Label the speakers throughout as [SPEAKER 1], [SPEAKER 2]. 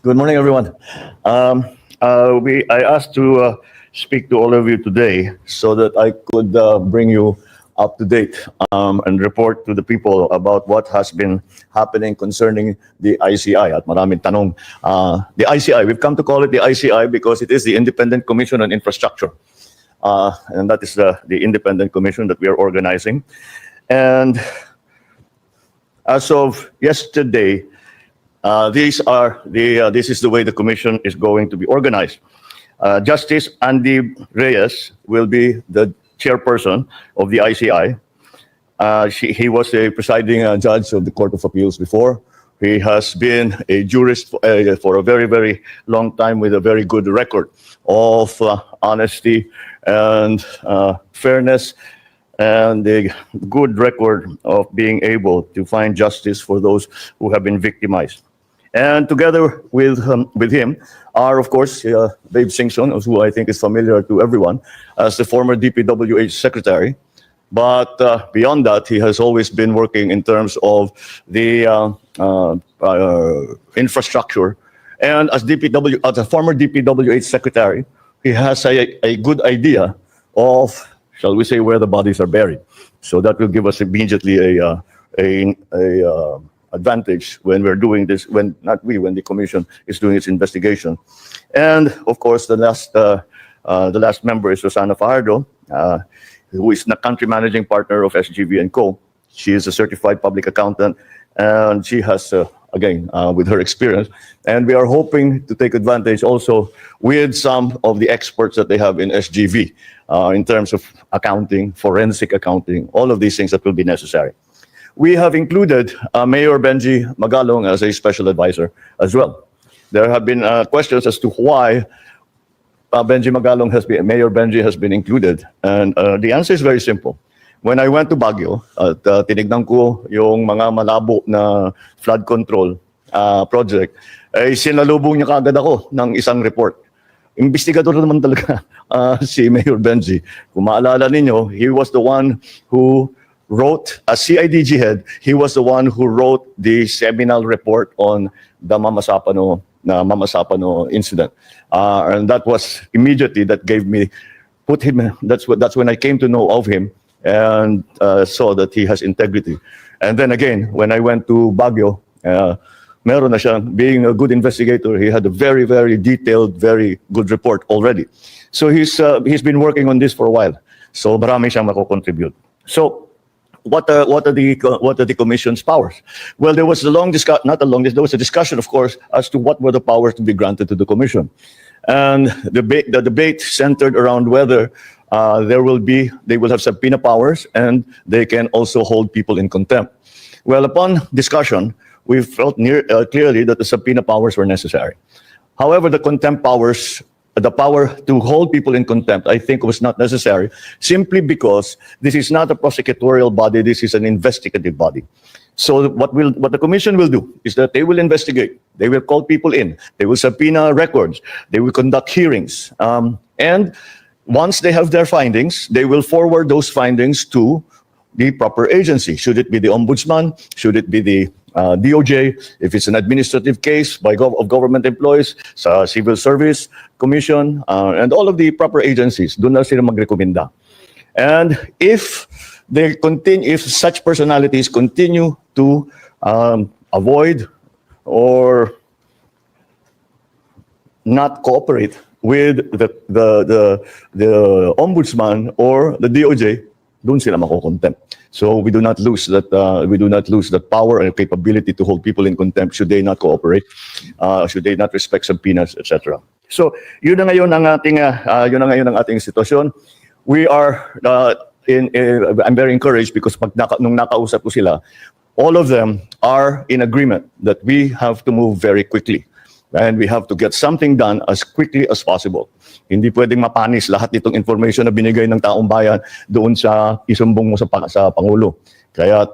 [SPEAKER 1] Good morning, everyone. I asked to speak to all of you today so that I could bring you up to date and report to the people about what has been happening concerning the ICI. At maraming tanong. The ICI, we've come to call it the ICI because it is the Independent Commission on Infrastructure. And that is the independent commission that we are organizing. And as of yesterday, this is the way the commission is going to be organized. Justice Andy Reyes will be the chairperson of the ICI. He was a presiding judge of the Court of Appeals before. He has been a jurist for a very, very long time with a very good record of honesty and fairness, and a good record of being able to find justice for those who have been victimized. And together with him are, of course, Babe Singson, who I think is familiar to everyone as the former DPWH secretary. But beyond that, he has always been working in terms of the infrastructure. And as a former DPWH secretary, he has a good idea of, shall we say, where the bodies are buried. So that will give us immediately a advantage when we're doing this, when the commission is doing its investigation. And of course, the last member is Rosana Fajardo, who is the country managing partner of SGV & Co. She is a certified public accountant, and she has, again, with her experience, and we are hoping to take advantage also with some of the experts that they have in SGV in terms of accounting, forensic accounting, all of these things that will be necessary. We have included Mayor Benji Magalong as a special advisor as well. There have been questions as to why Mayor Benji has been included. And the answer is very simple. When I went to Baguio, tinignan ko yung mga malabo na flood control project, ay sinalubong niya kagad ako ng isang report. Investigador naman talaga si Mayor Benji. Kung maalala ninyo, he was the one who wrote, as CIDG head, he was the one who wrote the seminal report on the Mamasapano incident. And that was immediately, that gave me, that's when I came to know of him and saw that he has integrity. And then again, when I went to Baguio, meron na siya, being a good investigator, he had a very, very detailed, very good report already. So he's been working on this for a while. So marami siyang mako-contribute. So what are the commission's powers? Well, there was there was a discussion, of course, as to what were the powers to be granted to the commission. And the debate centered around whether they will have subpoena powers and they can also hold people in contempt. Well, upon discussion, we felt clearly that the subpoena powers were necessary. However, the contempt powers, the power to hold people in contempt, I think was not necessary, simply because this is not a prosecutorial body, this is an investigative body. So what the commission will do is that they will investigate, they will call people in, they will subpoena records, they will conduct hearings, and once they have their findings, they will forward those findings to the proper agency. Should it be the ombudsman? Should it be the DOJ? If it's an administrative case of government employees, civil service commission, and all of the proper agencies, doon na sila magrekomenda. And if such personalities continue to avoid or not cooperate with the ombudsman or the DOJ, doon sila mako-contempt. So we do not lose that power and capability to hold people in contempt should they not cooperate, should they not respect subpoenas, etc. So yun na ngayon ang ating sitwasyon. We are I'm very encouraged because nung nakausap ko sila, all of them are in agreement that we have to move very quickly. And we have to get something done as quickly as possible. Hindi pwedeng mapanis lahat itong information na binigay ng taong bayan doon sa isumbong mo sa Pangulo. Kaya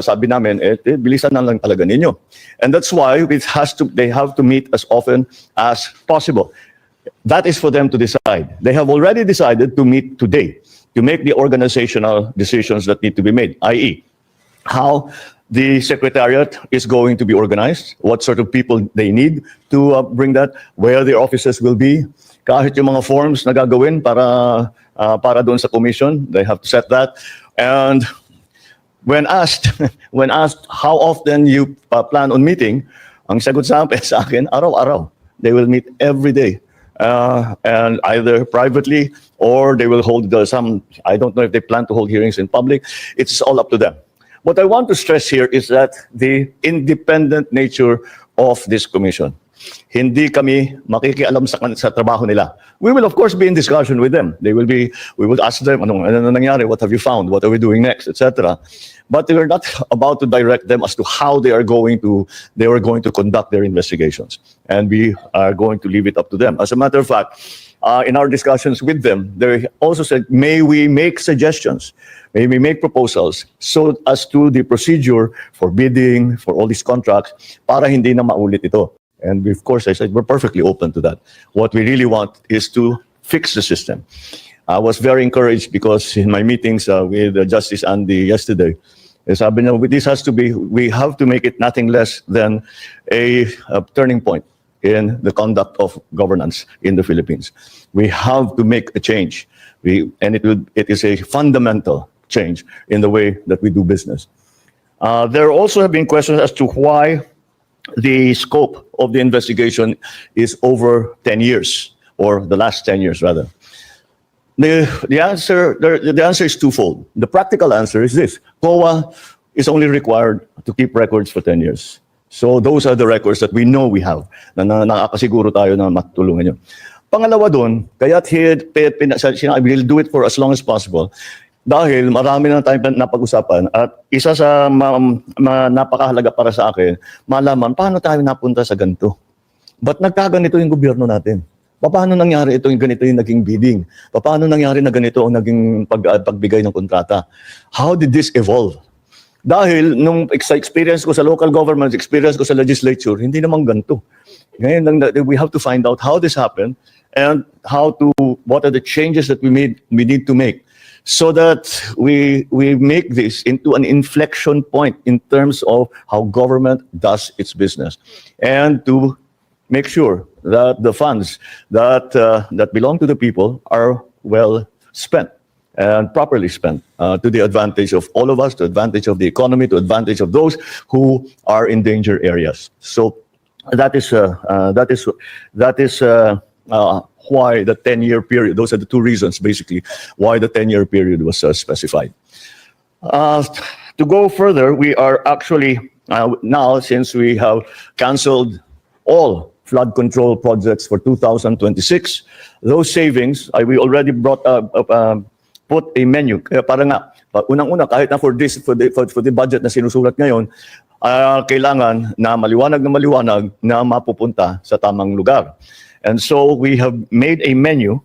[SPEAKER 1] sabi namin, bilisan na lang talaga ninyo. And that's why they have to meet as often as possible. That is for them to decide. They have already decided to meet today to make the organizational decisions that need to be made, i.e., how the secretariat is going to be organized, what sort of people they need to bring that, where their offices will be, kahit yung mga forms na gagawin para doon sa commission, they have to set that. And when asked how often you plan on meeting, ang sagot sa akin, araw-araw. They will meet every day. And either privately or they will hold some, I don't know if they plan to hold hearings in public. It's all up to them. What I want to stress here is that the independent nature of this commission. Hindi kami makikialam sa trabaho nila. We will of course be in discussion with them. We will ask them, ano nangyari, what have you found, what are we doing next, etc. But we are not about to direct them as to how they are going to conduct their investigations. And we are going to leave it up to them. As a matter of fact, in our discussions with them, they also said, may we make suggestions, may we make proposals so as to the procedure for bidding, for all these contracts, para hindi na maulit ito. And of course, I said, we're perfectly open to that. What we really want is to fix the system. I was very encouraged because in my meetings with Justice Andy yesterday, sabi niya, this has to be, we have to make it nothing less than a turning point in the conduct of governance in the Philippines. We have to make a change. It is a fundamental change in the way that we do business. There also have been questions as to why the scope of the investigation is over 10 years, or the last 10 years rather. The answer is twofold. The practical answer is this: COA is only required to keep records for 10 years. So those are the records that we know we have, na nakakasiguro tayo na matulungan yun. Pangalawa doon, kaya't we'll do it for as long as possible, dahil marami na tayong napag-usapan at isa sa napakahalaga para sa akin, malaman paano tayo napunta sa ganito. Ba't nagkaganito yung gobyerno natin? Paano nangyari ito yung ganito yung naging bidding? Paano nangyari na ganito ang naging pagbigay ng kontrata? How did this evolve? Dahil nung experience ko sa local government, experience ko sa legislature, hindi naman ganito. Ngayon, we have to find out how this happened and what are the changes that we need to make so that we make this into an inflection point in terms of how government does its business, and to make sure that the funds that belong to the people are well spent and properly spent to the advantage of all of us, to the advantage of the economy, to the advantage of those who are in danger areas. So that is why the 10-year period. Those are the two reasons, basically, why the 10-year period was specified. To go further, we are actually now, since we have canceled all flood control projects for 2026, those savings, we already put a menu. Kaya para nga, unang-una, kahit na for the budget na sinusulat ngayon, kailangan na maliwanag na mapupunta sa tamang lugar. And so we have made a menu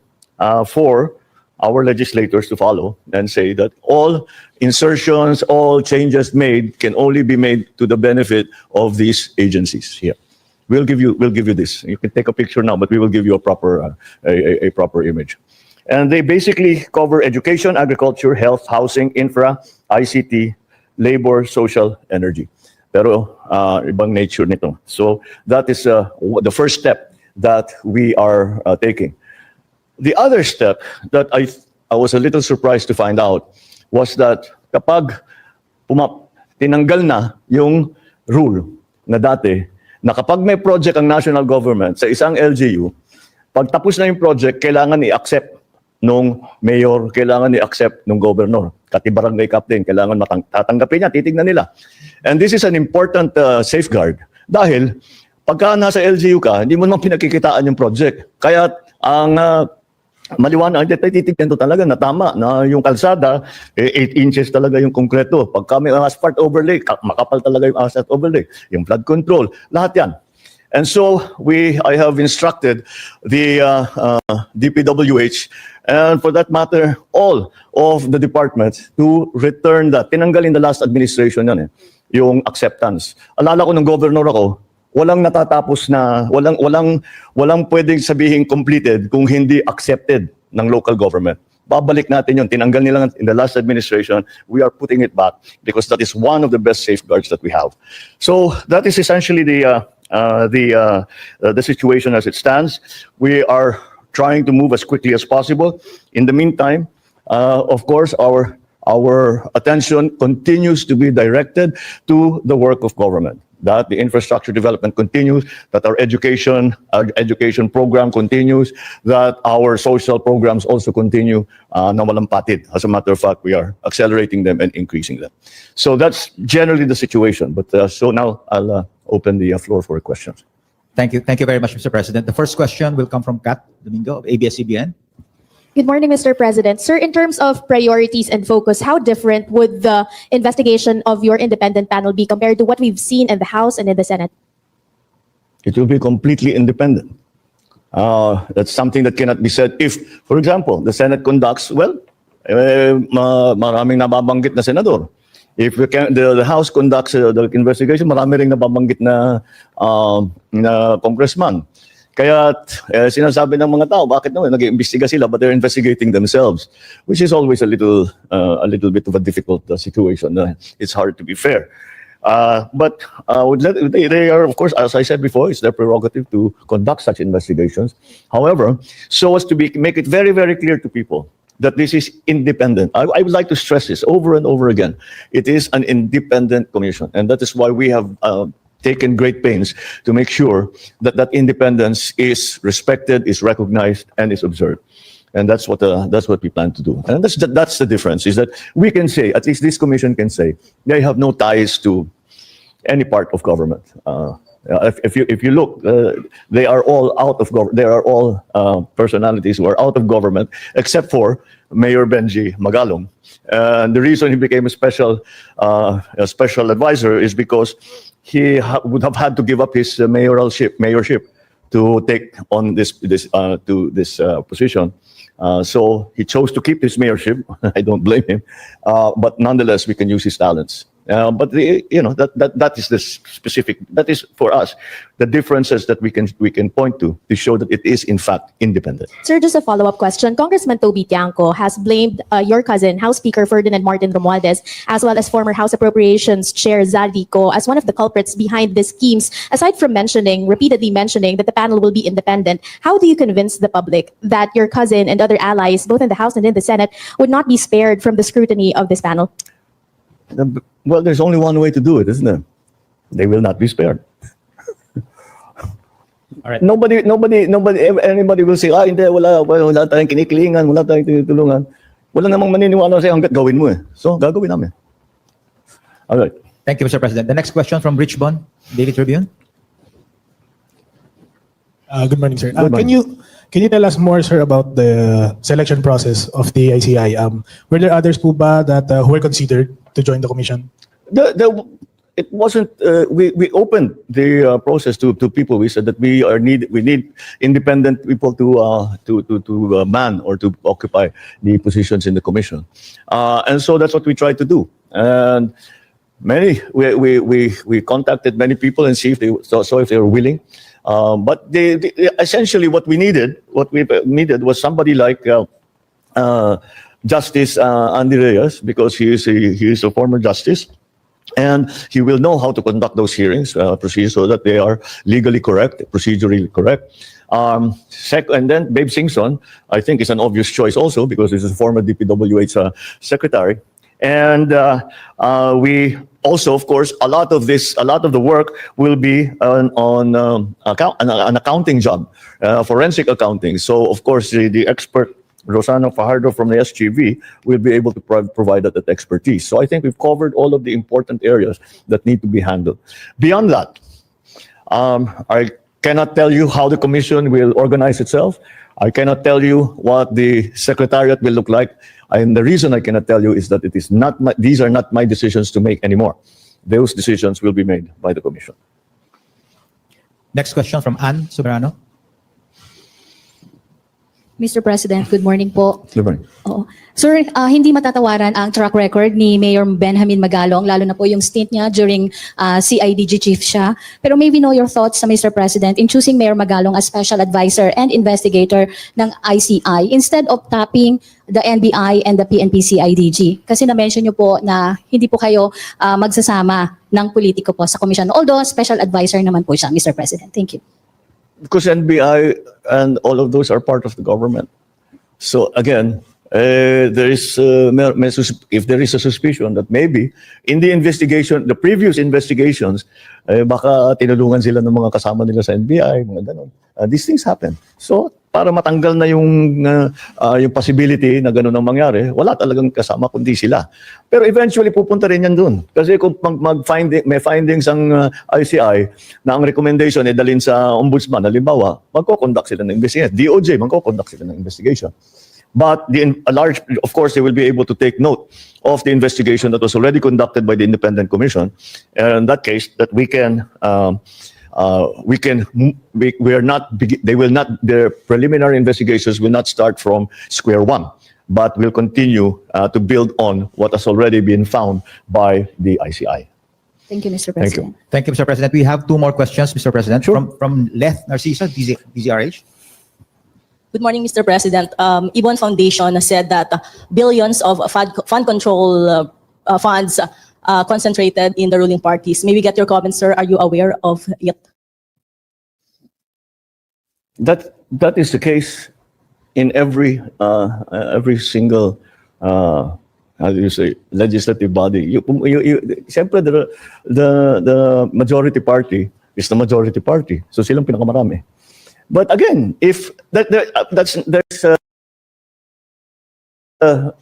[SPEAKER 1] for our legislators to follow and say that all insertions, all changes made can only be made to the benefit of these agencies here. We'll give you this. You can take a picture now, but we will give you a proper image. And they basically cover education, agriculture, health, housing, infra, ICT, labor, social, energy. Pero ibang nature nito. So that is the first step that we are taking. The other step that I was a little surprised to find out was that kapag tinanggal na yung rule na dati, na kapag may project ang national government sa isang LGU, pag tapos na yung project, kailangan i-accept nung mayor, kailangan i-accept nung governor, kati barangay captain, kailangan tatanggapin niya, titignan nila. And this is an important safeguard dahil pagka nasa LGU ka, hindi mo naman pinakikitaan yung project. Kaya ang maliwanag, titignan to talaga na tama, na yung kalsada, 8 inches talaga yung konkreto. Pagka may asphalt overlay, makapal talaga yung asphalt overlay. Yung flood control, lahat yan. And so, I have instructed the DPWH, and for that matter, all of the departments to return that. Tinanggal in the last administration yan yung acceptance. Alala ko nung governor ako, walang natatapos na, walang pwedeng sabihin completed kung hindi accepted ng local government. babalik natin yun. Tinanggal nila in the last administration. We are putting it back because that is one of the best safeguards that we have. So that is essentially the situation as it stands. We are trying to move as quickly as possible. In the meantime, of course, our attention continues to be directed to the work of government. That the infrastructure development continues, that our education program continues, that our social programs also continue na walang patid. As a matter of fact, we are accelerating them and increasing them. So that's generally the situation. But so now I'll open the floor for questions.
[SPEAKER 2] Thank you. Thank you very much, Mr. President. The first question will come from Kat Domingo of ABS-CBN.
[SPEAKER 3] Good morning, Mr. President. Sir, in terms of priorities and focus, how different would the investigation of your independent panel be compared to what we've seen in the House and in the Senate?
[SPEAKER 1] It will be completely independent. That's something that cannot be said. If, for example, the Senate conducts, well, maraming nababanggit na senador. If the House conducts the investigation, marami ring nababanggit na congressman. Kaya sinasabi ng mga tao, bakit naman nag-iimbestiga sila, but they're investigating themselves, which is always a little bit of a difficult situation. It's hard to be fair. But they are, of course, as I said before, it's their prerogative to conduct such investigations. However, so as to make it very, very clear to people that this is independent. I would like to stress this over and over again. It is an independent commission, and that is why we have taken great pains to make sure that that independence is respected, is recognized, and is observed. And that's what we plan to do. And that's the difference, is that we can say, at least this commission can say, they have no ties to any part of government. If you look, they are all out of government. They are all personalities who are out of government, except for Mayor Benji Magalong. And the reason he became a special advisor is because he would have had to give up his mayorship to take on this position. So he chose to keep his mayorship. I don't blame him, but nonetheless, we can use his talents. But that is the specific. That is for us the differences that we can point to show that it is in fact independent.
[SPEAKER 3] Sir, just a follow-up question. Congressman Toby Tiangco has blamed your cousin, House Speaker Ferdinand Martin Romualdez, as well as former House Appropriations Chair Zaldico, as one of the culprits behind these schemes. Aside from repeatedly mentioning that the panel will be independent, how do you convince the public that your cousin and other allies, both in the House and in the Senate, would not be spared from the scrutiny of this panel?
[SPEAKER 1] Well, there's only one way to do it, isn't there? They will not be spared.
[SPEAKER 2] All right.
[SPEAKER 1] Anybody will say, hindi, wala tayong kinikilingan, wala tayong tinutulungan. Wala namang maniniwala sa'yo hanggat gawin mo eh. So, gagawin namin. All right.
[SPEAKER 2] Thank you, Mr. President. The next question from Rich Bon, Daily Tribune.
[SPEAKER 4] Good morning, sir.
[SPEAKER 1] Good morning.
[SPEAKER 4] Can you tell us more, sir, about the selection process of the ICI? Were there others po ba that who were considered to join the commission?
[SPEAKER 1] It wasn't. We opened the process to people. We said that we need independent people to man or to occupy the positions in the commission, and so that's what we tried to do. And we contacted many people and see if they were willing. But essentially what we needed was somebody like Justice Andy Reyes, because he is a former justice, and he will know how to conduct those hearings, procedures, so that they are legally correct, procedurally correct. And then Babe Singson, I think, is an obvious choice also, because he's a former DPWH secretary. And we also, of course, a lot of the work will be on an accounting job, forensic accounting. So, of course, the expert Rosana Fajardo from the SGV will be able to provide that expertise. So I think we've covered all of the important areas that need to be handled. Beyond that, I cannot tell you how the commission will organize itself. I cannot tell you what the secretariat will look like. And the reason I cannot tell you is that these are not my decisions to make anymore. Those decisions will be made by the commission.
[SPEAKER 2] Next question from Ann Soberano.
[SPEAKER 5] Mr. President, good morning po.
[SPEAKER 1] Good morning.
[SPEAKER 5] Oo. Sir, hindi matatawaran ang track record ni Mayor Benjamin Magalong, lalo na po yung stint niya during CIDG chief siya. Pero may we know your thoughts, Mr. President, in choosing Mayor Magalong as special advisor and investigator ng ICI instead of tapping the NBI and the PNP CIDG? Kasi na-mention niyo po na hindi po kayo magsasama ng politiko po sa komisyon. Although special advisor naman po siya, Mr. President. Thank you.
[SPEAKER 1] Because NBI and all of those are part of the government. So again, there is if there is a suspicion that maybe in the investigation, the previous investigations, baka tinulungan sila ng mga kasama nila sa NBI, mga ganon. These things happen. So para matanggal na yung possibility na ganon ang mangyari, wala talagang kasama kundi sila. Pero eventually pupunta rin yan dun. Kasi kung may findings ang ICI na ang recommendation ay dalhin sa ombudsman, halimbawa, magko-conduct sila ng investigation. DOJ, magko-conduct sila ng investigation. But of course, they will be able to take note of the investigation that was already conducted by the Independent Commission. And in that case, that their preliminary investigations will not start from square one, but will continue to build on what has already been found by the ICI.
[SPEAKER 5] Thank you, Mr.
[SPEAKER 1] Thank you.
[SPEAKER 5] President.
[SPEAKER 2] Thank you, Mr. President. We have 2 more questions, Mr. President.
[SPEAKER 1] Sure.
[SPEAKER 2] From Leth Narcisa, DZRH.
[SPEAKER 6] Good morning, Mr. President. Ibon Foundation said that billions of fund control funds concentrated in the ruling parties. May we get your comments, sir? Are you aware of it?
[SPEAKER 1] That is the case in every single how do you say legislative body. Siyempre the majority party is the majority party, so silang pinakamarami. But again, if there's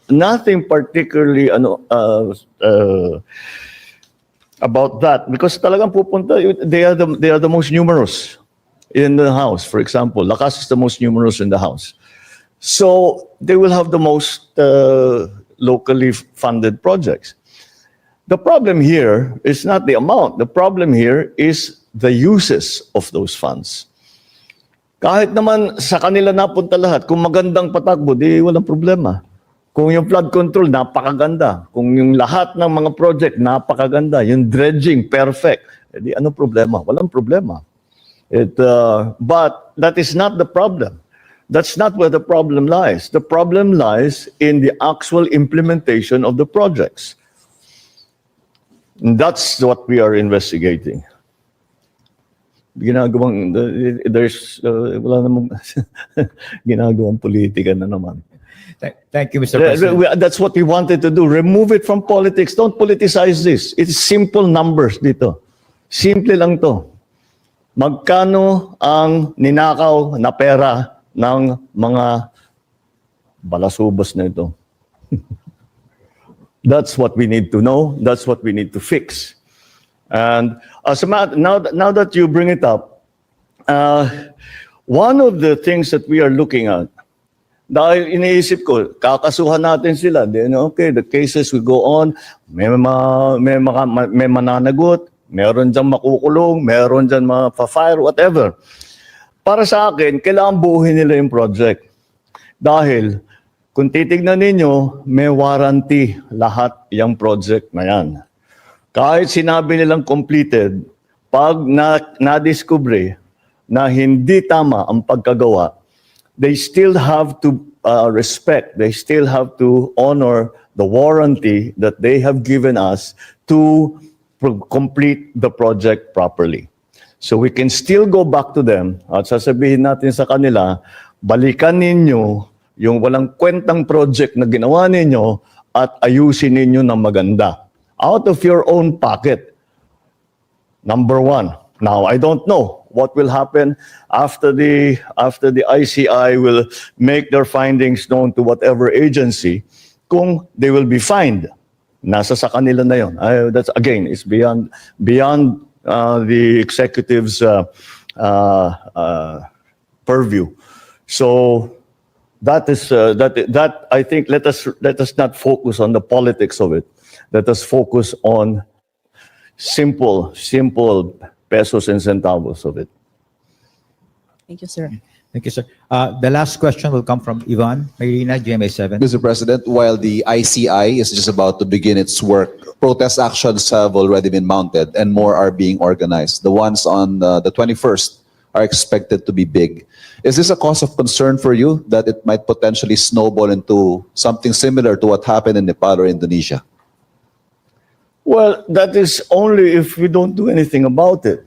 [SPEAKER 1] nothing particularly about that, because talagang pupunta, they are the most numerous in the House. For example, Lakas is the most numerous in the House, so they will have the most locally funded projects. The problem here is not the amount. The problem here is the uses of those funds. Kahit naman sa kanila napunta lahat, kung magandang patakbo, di walang problema. Kung yung flood control, napakaganda. Kung yung lahat ng mga project, napakaganda. Yung dredging, perfect. Di ano problema? Walang problema. But that is not the problem. That's not where the problem lies. The problem lies in the actual implementation of the projects. And that's what we are investigating. Wala namang ginagawang politika na naman.
[SPEAKER 2] Thank you, Mr. President.
[SPEAKER 1] That's what we wanted to do. Remove it from politics. Don't politicize this. It's simple numbers dito. Simple lang to. Magkano ang ninakaw na pera ng mga balasubos na ito? That's what we need to know. That's what we need to fix. And now that you bring it up, one of the things that we are looking at, dahil iniisip ko, kakasuhan natin sila, then okay, the cases will go on, may mananagot, meron dyan makukulong, meron dyan mapa-fire, whatever. Para sa akin, kailangan buuhin nila yung project. Dahil, kung titignan ninyo, may warranty lahat yung project na yan. Kahit sinabi nilang completed, pag na-discover na hindi tama ang pagkagawa, they still have to respect, they still have to honor the warranty that they have given us to complete the project properly. So we can still go back to them at sasabihin natin sa kanila, balikan ninyo yung walang kwentang project na ginawa ninyo at ayusin ninyo ng maganda. Out of your own pocket. Number one. Now, I don't know what will happen after the ICI will make their findings known to whatever agency, kung they will be fined. Nasa sa kanila na yun. That's again, it's beyond the executive's purview. So that I think let us not focus on the politics of it. Let us focus on simple pesos and centavos of it.
[SPEAKER 6] Thank you, sir.
[SPEAKER 2] Thank you, sir. The last question will come from Ivan Mayrina, GMA7.
[SPEAKER 7] Mr. President, while the ICI is just about to begin its work, protest actions have already been mounted and more are being organized. The ones on the 21st are expected to be big. Is this a cause of concern for you that it might potentially snowball into something similar to what happened in Nepal or Indonesia?
[SPEAKER 1] Well, that is only if we don't do anything about it.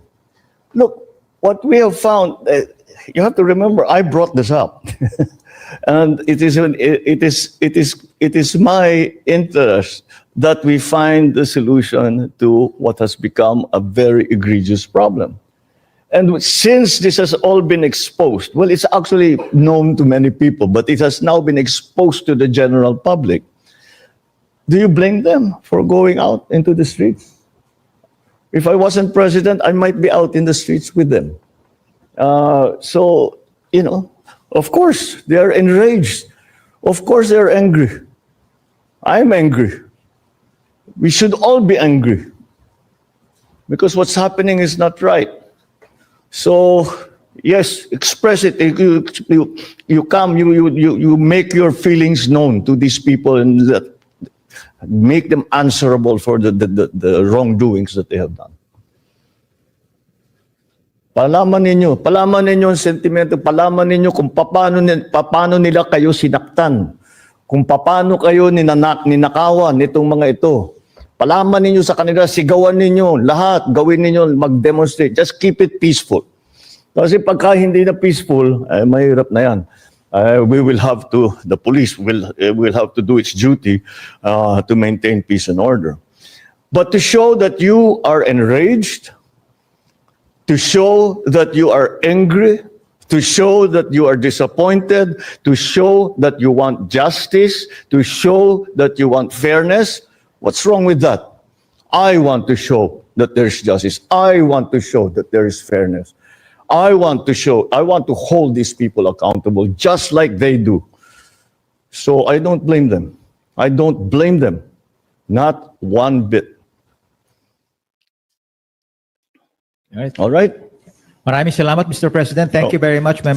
[SPEAKER 1] Look, what we have found, you have to remember, I brought this up. And it is my interest that we find the solution to what has become a very egregious problem. And since this has all been exposed, well, it's actually known to many people, but it has now been exposed to the general public. Do you blame them for going out into the streets? If I wasn't president, I might be out in the streets with them. So, you know, of course, they are enraged. Of course, they are angry. I'm angry. We should all be angry because what's happening is not right. So, yes, express it. You come, you make your feelings known to these people and make them answerable for the wrongdoings that they have done. Palaman ninyo ang sentimento, palaman ninyo kung paano nila kayo sinaktan, kung paano kayo ninakawan nitong mga ito. Palaman ninyo sa kanila, sigawan ninyo, lahat, gawin ninyo, mag-demonstrate. Just keep it peaceful. Kasi pagka hindi na peaceful, mahirap na yan. We will have to, the police will have to do its duty to maintain peace and order. But to show that you are enraged, to show that you are angry, to show that you are disappointed, to show that you want justice, to show that you want fairness, what's wrong with that? I want to show that there's justice. I want to show that there is fairness. I want to hold these people accountable just like they do. So I don't blame them. I don't blame them. Not one bit.
[SPEAKER 2] All right.
[SPEAKER 1] All right?
[SPEAKER 2] Maraming salamat, Mr. President. Thank you very much, members.